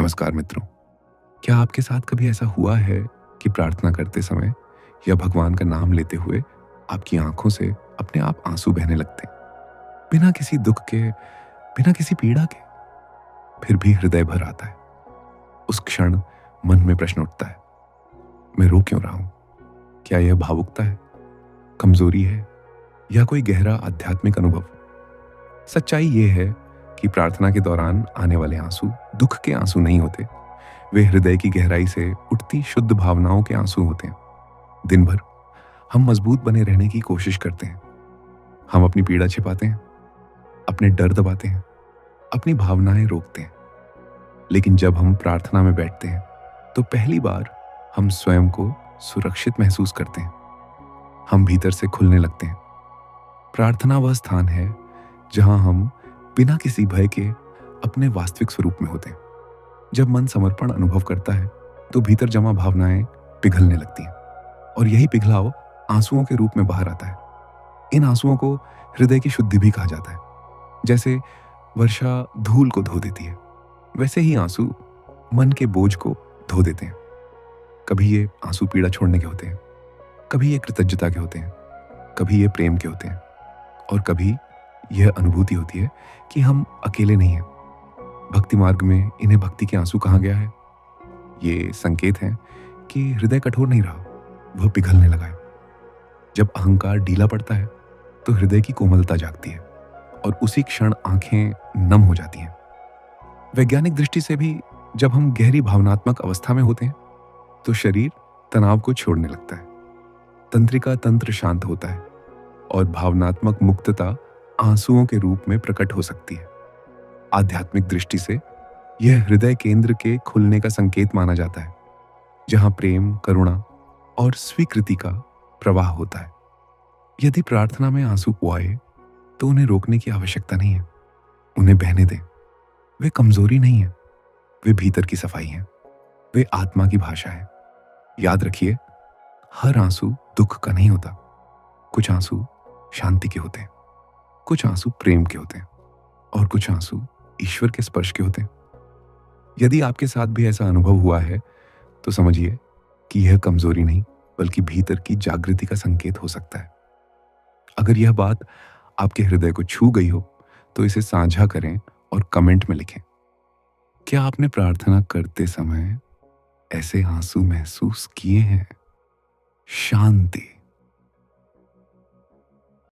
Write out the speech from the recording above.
नमस्कार मित्रों। क्या आपके साथ कभी ऐसा हुआ है कि प्रार्थना करते समय या भगवान का नाम लेते हुए आपकी आंखों से अपने आप आंसू बहने लगते हैं, बिना किसी दुख के, बिना किसी पीड़ा के? फिर भी हृदय भर आता है। उस क्षण मन में प्रश्न उठता है, मैं रो क्यों रहा हूं? क्या यह भावुकता है, कमजोरी है, या कोई गहरा आध्यात्मिक अनुभव? सच्चाई यह है कि प्रार्थना के दौरान आने वाले आंसू दुख के आंसू नहीं होते। वे हृदय की गहराई से उठती शुद्ध भावनाओं के आंसू होते हैं। दिन भर हम मजबूत बने रहने की कोशिश करते हैं। हम अपनी पीड़ा छिपाते हैं, अपने डर दबाते हैं, अपनी भावनाएं रोकते हैं। लेकिन जब हम प्रार्थना में बैठते हैं तो पहली बार हम स्वयं को सुरक्षित महसूस करते हैं। हम भीतर से खुलने लगते हैं। प्रार्थना वह स्थान है जहां हम बिना किसी भय के अपने वास्तविक स्वरूप में होते हैं। जब मन समर्पण अनुभव करता है तो भीतर जमा भावनाएं पिघलने लगती हैं, और यही पिघलाव आंसुओं के रूप में बाहर आता है। इन आंसुओं को हृदय की शुद्धि भी कहा जाता है। जैसे वर्षा धूल को धो देती है, वैसे ही आंसू मन के बोझ को धो देते हैं। कभी ये आंसू पीड़ा छोड़ने के होते हैं, कभी ये कृतज्ञता के होते हैं, कभी ये प्रेम के होते हैं, और कभी यह अनुभूति होती है कि हम अकेले नहीं हैं। भक्ति मार्ग में इन्हें भक्ति के आंसू कहा गया है। ये संकेत हैं कि हृदय कठोर नहीं रहा, वह पिघलने लगा है। जब अहंकार ढीला पड़ता है तो हृदय की कोमलता जागती है, और उसी क्षण आंखें नम हो जाती हैं। वैज्ञानिक दृष्टि से भी जब हम गहरी भावनात्मक अवस्था में होते हैं तो शरीर तनाव को छोड़ने लगता है, तंत्रिका तंत्र शांत होता है, और भावनात्मक मुक्तता आंसुओं के रूप में प्रकट हो सकती है। आध्यात्मिक दृष्टि से यह हृदय केंद्र के खुलने का संकेत माना जाता है, जहां प्रेम, करुणा और स्वीकृति का प्रवाह होता है। यदि प्रार्थना में आंसू आए तो उन्हें रोकने की आवश्यकता नहीं है। उन्हें बहने दें। वे कमजोरी नहीं है, वे भीतर की सफाई है, वे आत्मा की भाषा है। याद रखिए, हर आंसू दुख का नहीं होता। कुछ आंसू शांति के होते हैं, कुछ आंसू प्रेम के होते हैं, और कुछ आंसू ईश्वर के स्पर्श के होते हैं। यदि आपके साथ भी ऐसा अनुभव हुआ है तो समझिए कि यह कमजोरी नहीं, बल्कि भीतर की जागृति का संकेत हो सकता है। अगर यह बात आपके हृदय को छू गई हो तो इसे साझा करें और कमेंट में लिखें। क्या आपने प्रार्थना करते समय ऐसे आंसू महसूस किए हैं? शांति।